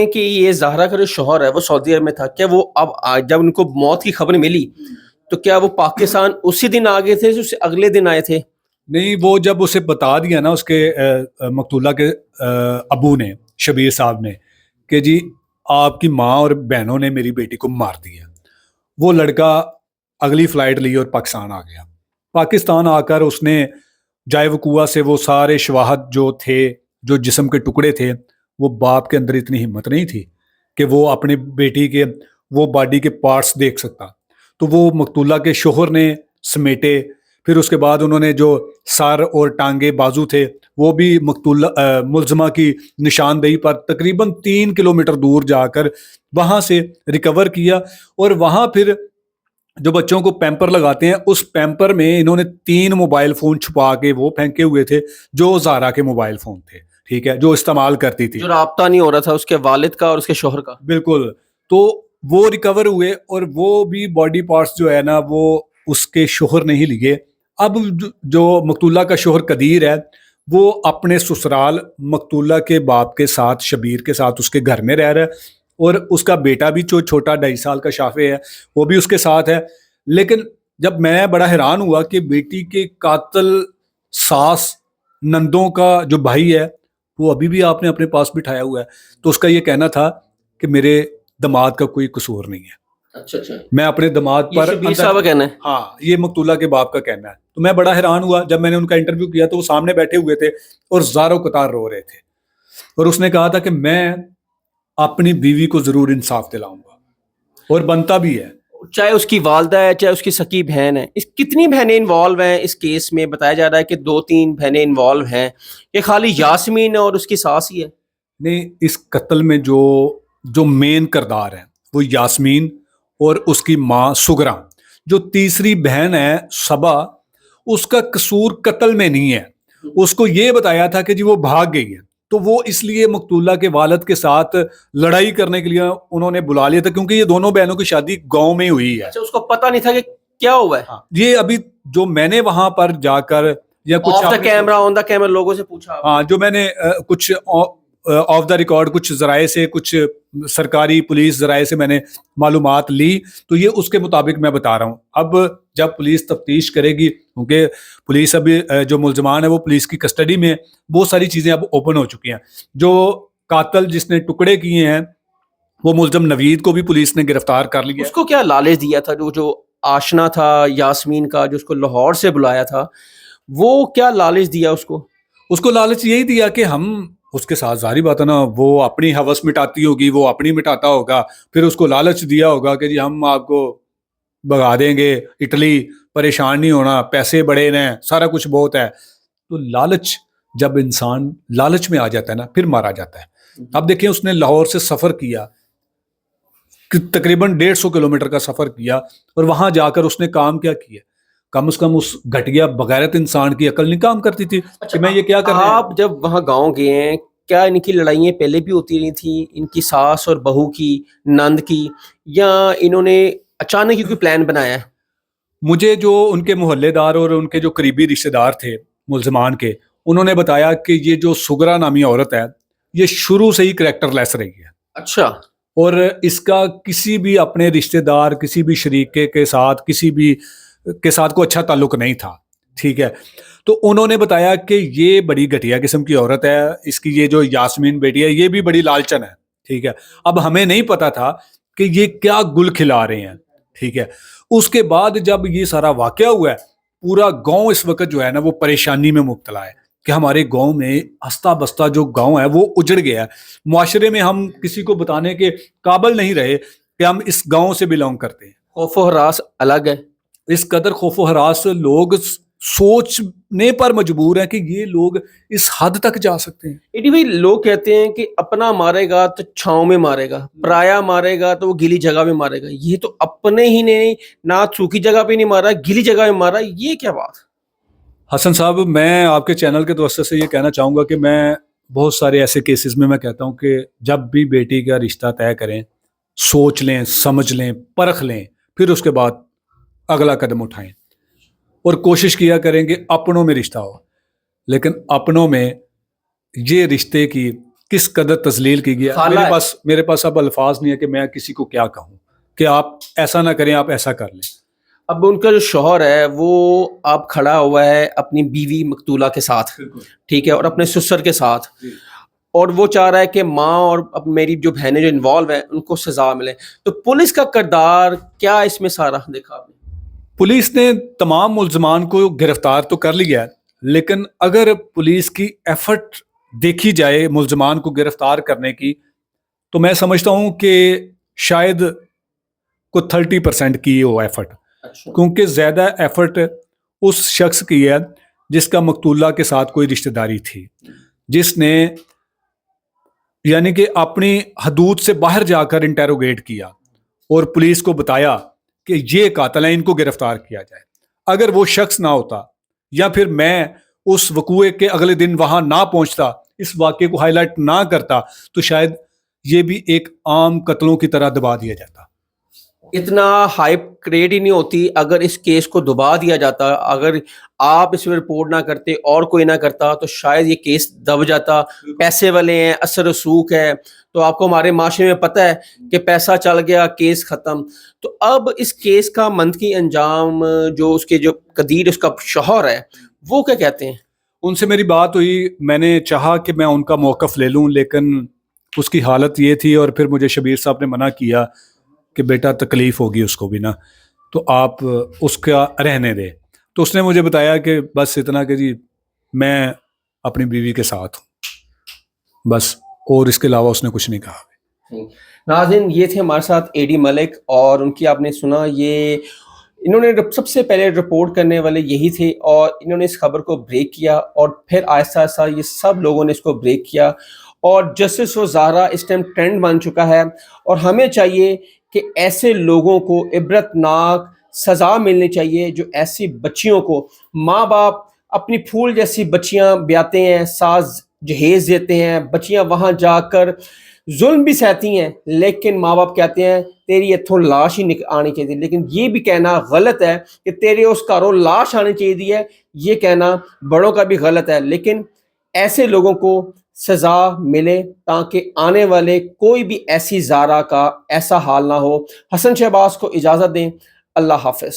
کہ یہ زہرا کا جو شوہر ہے وہ سعودی عرب میں تھا، کیا وہ اب جب ان کو موت کی خبر ملی تو کیا وہ پاکستان اسی دن آ گئے تھے، اس سے اگلے دن آئے تھے؟ نہیں، وہ جب اسے بتا دیا نا اس کے مقتولہ کے ابو نے، شبیر صاحب نے، کہ جی آپ کی ماں اور بہنوں نے میری بیٹی کو مار دیا، وہ لڑکا اگلی فلائٹ لی اور پاکستان آ گیا۔ پاکستان آ کر اس نے جائے وقوع سے وہ سارے شواہد جو تھے، جو جسم کے ٹکڑے تھے، وہ باپ کے اندر اتنی ہمت نہیں تھی کہ وہ اپنی بیٹی کے وہ باڈی کے پارٹس دیکھ سکتا، تو وہ مقتولہ کے شوہر نے سمیٹے۔ پھر اس کے بعد انہوں نے جو سر اور ٹانگے بازو تھے وہ بھی مقتولہ ملزمہ کی نشاندہی پر تقریباً 3 کلومیٹر دور جا کر وہاں سے ریکور کیا، اور وہاں پھر جو بچوں کو پیمپر لگاتے ہیں اس پیمپر میں انہوں نے 3 موبائل فون چھپا کے وہ پھینکے ہوئے تھے جو زہرا کے موبائل فون تھے، ٹھیک ہے، جو استعمال کرتی تھی، جو رابطہ نہیں ہو رہا تھا اس کے والد کا اور اس کے شوہر کا۔ بالکل، تو وہ ریکور ہوئے، اور وہ بھی باڈی پارٹس جو ہے نا وہ اس کے شوہر نہیں لیے۔ اب جو مقتولہ کا شوہر قدیر ہے وہ اپنے سسرال مقتولہ کے باپ کے ساتھ، شبیر کے ساتھ، اس کے گھر میں رہ رہا ہے، اور اس کا بیٹا بھی جو چھوٹا 2.5 سال کا شافع ہے وہ بھی اس کے ساتھ ہے۔ لیکن جب میں بڑا حیران ہوا کہ بیٹی کے قاتل ساس نندوں کا جو بھائی ہے وہ ابھی بھی آپ نے اپنے پاس بٹھایا ہوا ہے، تو اس کا یہ کہنا تھا کہ میرے دماد کا کوئی قصور نہیں ہے۔ اچھا اچھا، میں اپنے دماد پر شبیر صاحب کا کہنا ہے؟ ہاں، یہ مقتولہ کے باپ کا کہنا ہے۔ تو میں بڑا حیران ہوا جب میں نے ان کا انٹرویو کیا تو وہ سامنے بیٹھے ہوئے تھے اور زاروں قطار رو رہے تھے، اور اس نے کہا تھا کہ میں اپنی بیوی کو ضرور انصاف دلاؤں گا، اور بنتا بھی ہے۔ چاہے اس کی والدہ ہے، چاہے اس کی سکی بہن ہے۔ کتنی بہنیں انوالو ہیں اس کیس میں؟ بتایا جا رہا ہے کہ 2-3 بہنیں انوالو ہیں، یہ خالی یاسمین اور اس کی ساس ہی ہے؟ نہیں، اس قتل میں جو مین کردار ہے وہ یاسمین اور اس کی ماں سگرا۔ جو تیسری بہن ہے صبا، اس کا قصور قتل میں نہیں ہے، اس کو یہ بتایا تھا کہ جی وہ بھاگ گئی ہے، تو وہ اس لیے مقتولہ کے والد کے ساتھ لڑائی کرنے کے لیے انہوں نے بلا لیا تھا، کیونکہ یہ دونوں بہنوں کی شادی گاؤں میں ہوئی ہے۔ اچھا، اس کو پتہ نہیں تھا کہ کیا ہوا ہے؟ یہ ابھی جو میں نے وہاں پر جا کر یا کچھ of the camera, on the camera لوگوں سے پوچھا، ہاں، جو میں نے کچھ آف دا ریکارڈ کچھ ذرائع سے، کچھ سرکاری پولیس ذرائع سے میں نے معلومات لی، تو یہ اس کے مطابق میں بتا رہا ہوں۔ اب جب پولیس تفتیش کرے گی، کیونکہ پولیس ابھی جو ملزمان ہے وہ پولیس کی کسٹڈی میں، بہت ساری چیزیں اب اوپن ہو چکی ہیں۔ جو قاتل جس نے ٹکڑے کیے ہیں وہ ملزم نوید کو بھی پولیس نے گرفتار کر لیا۔ اس کو کیا لالچ دیا تھا جو آشنا تھا یاسمین کا، جو اس کو لاہور سے بلایا تھا، وہ کیا لالچ دیا اس کو؟ اس کو لالچ یہی دیا کہ ہم اس کے ساتھ، ظاہری بات ہے نا، وہ اپنی ہوس مٹاتی ہوگی، وہ اپنی مٹاتا ہوگا، پھر اس کو لالچ دیا ہوگا کہ جی ہم آپ کو بھگا دیں گے اٹلی، پریشان نہیں ہونا، پیسے بڑے ہیں، سارا کچھ بہت ہے۔ تو لالچ، جب انسان لالچ میں آ جاتا ہے نا پھر مارا جاتا ہے۔ اب دیکھیں، اس نے لاہور سے سفر کیا، تقریباً 150 کلومیٹر کا سفر کیا، اور وہاں جا کر اس نے کام کیا کیا؟ کم از کم اس گھٹیا بغیرت انسان کی عقل نہیں کام کرتی تھی کہ میں یہ کیا کر رہا ہوں۔ آپ جب وہاں گاؤں گئے ہیں، کیا ان کی لڑائیاں پہلے بھی ہوتی رہی تھیں، ان کی ساس اور بہو کی، نند کی، یا انہوں نے اچانک ہی کوئی پلان بنایا ہے؟ مجھے جو ان کے محلے دار اور ان کے جو قریبی رشتہ دار تھے ملزمان کے، انہوں نے بتایا کہ یہ جو سگرا نامی عورت ہے یہ شروع سے ہی کریکٹر لیس رہی ہے۔ اچھا، اور اس کا کسی بھی اپنے رشتہ دار، کسی بھی شریکے کے ساتھ، کسی بھی کے ساتھ کوئی اچھا تعلق نہیں تھا، ٹھیک ہے۔ تو انہوں نے بتایا کہ یہ بڑی گھٹیا قسم کی عورت ہے، اس کی یہ جو یاسمین بیٹی ہے یہ بھی بڑی لالچن ہے، ٹھیک ہے۔ اب ہمیں نہیں پتا تھا کہ یہ کیا گل کھلا رہے ہیں، ٹھیک ہے۔ اس کے بعد جب یہ سارا واقعہ ہوا ہے، پورا گاؤں اس وقت جو ہے نا وہ پریشانی میں مبتلا ہے کہ ہمارے گاؤں میں ہستا بستہ جو گاؤں ہے وہ اجڑ گیا ہے۔ معاشرے میں ہم کسی کو بتانے کے قابل نہیں رہے کہ ہم اس گاؤں سے بلونگ کرتے ہیں۔ خوف و ہراس الگ ہے، اس قدر خوف و ہراس لوگ سوچنے پر مجبور ہیں کہ یہ لوگ اس حد تک جا سکتے ہیں۔ ایڈی بھائی، لوگ کہتے ہیں کہ اپنا مارے گا تو چھاؤں میں مارے گا، پرایا مارے گا تو وہ گیلی جگہ میں مارے گا۔ یہ تو اپنے ہی نے نہ سوکھی جگہ پہ نہیں مارا، گیلی جگہ میں مارا، یہ کیا بات؟ حسن صاحب، میں آپ کے چینل کے توسط سے یہ کہنا چاہوں گا کہ میں بہت سارے ایسے کیسز میں کہتا ہوں کہ جب بھی بیٹی کا رشتہ طے کریں، سوچ لیں، سمجھ لیں، پرکھ لیں، پھر اس کے بعد اگلا قدم اٹھائیں، اور کوشش کیا کریں کہ اپنوں میں رشتہ ہو۔ لیکن اپنوں میں یہ رشتے کی کس قدر تذلیل کی گیا. خالہ ہے. میرے پاس اب الفاظ نہیں ہے کہ میں کسی کو کیا کہوں کہ آپ ایسا نہ کریں, آپ ایسا کر لیں. اب ان کا جو شوہر ہے وہ اب کھڑا ہوا ہے اپنی بیوی مقتولہ کے ساتھ, ٹھیک ہے, اور اپنے سسر کے ساتھ, اور وہ چاہ رہا ہے کہ ماں اور میری جو بہنیں جو انوالو ہیں ان کو سزا ملے. تو پولیس کا کردار کیا اس میں سارا دیکھا آپ نے؟ پولیس نے تمام ملزمان کو گرفتار تو کر لیا ہے, لیکن اگر پولیس کی ایفرٹ دیکھی جائے ملزمان کو گرفتار کرنے کی, تو میں سمجھتا ہوں کہ شاید کو 30% کی ہو ایفرٹ, کیونکہ زیادہ ایفرٹ اس شخص کی ہے جس کا مقتولہ کے ساتھ کوئی رشتہ داری تھی, جس نے یعنی کہ اپنی حدود سے باہر جا کر انٹیروگیٹ کیا اور پولیس کو بتایا کہ یہ قاتل ہیں, ان کو گرفتار کیا جائے. اگر وہ شخص نہ ہوتا یا پھر میں اس وقوعے کے اگلے دن وہاں نہ پہنچتا, اس واقعے کو ہائی لائٹ نہ کرتا, تو شاید یہ بھی ایک عام قتلوں کی طرح دبا دیا جاتا. اتنا ہائپ کریٹ ہی نہیں ہوتی اگر اس کیس کو دبا دیا جاتا. اگر آپ اس میں رپورٹ نہ کرتے اور کوئی نہ کرتا تو شاید یہ کیس دب جاتا. پیسے والے ہیں, اثر رسوخ ہے, تو آپ کو ہمارے معاشرے میں پتہ ہے کہ پیسہ چل گیا کیس ختم. تو اب اس کیس کا منطقی انجام جو اس کے جو قدیر اس کا شوہر ہے وہ کیا کہتے ہیں؟ ان سے میری بات ہوئی, میں نے چاہا کہ میں ان کا موقف لے لوں, لیکن اس کی حالت یہ تھی, اور پھر مجھے شبیر صاحب نے منع کیا کہ بیٹا تکلیف ہوگی اس کو بھی نا, تو آپ اس کا رہنے دیں. تو اس نے مجھے بتایا کہ بس اتنا کہ جی میں اپنی بیوی کے ساتھ ہوں بس, اور اس کے علاوہ اس نے کچھ نہیں کہا. ناظرین, یہ تھے ہمارے ساتھ اے ڈی ملک, اور ان کی آپ نے سنا, یہ انہوں نے سب سے پہلے رپورٹ کرنے والے یہی تھے, اور انہوں نے اس خبر کو بریک کیا, اور پھر آہستہ آہستہ یہ سب لوگوں نے اس کو بریک کیا, اور جسٹس و زہرا اس ٹائم ٹرینڈ بن چکا ہے. اور ہمیں چاہیے کہ ایسے لوگوں کو عبرت ناک سزا ملنی چاہیے جو ایسی بچیوں کو, ماں باپ اپنی پھول جیسی بچیاں بیاتے ہیں, ساز جہیز دیتے ہیں, بچیاں وہاں جا کر ظلم بھی سہتی ہیں, لیکن ماں باپ کہتے ہیں تیری اتھوں لاش ہی آنی چاہیے. لیکن یہ بھی کہنا غلط ہے کہ تیرے اس گھروں لاش آنی چاہیے, یہ کہنا بڑوں کا بھی غلط ہے. لیکن ایسے لوگوں کو سزا ملے تاکہ آنے والے کوئی بھی ایسی زارا کا ایسا حال نہ ہو. حسن شہباز کو اجازت دیں, اللہ حافظ.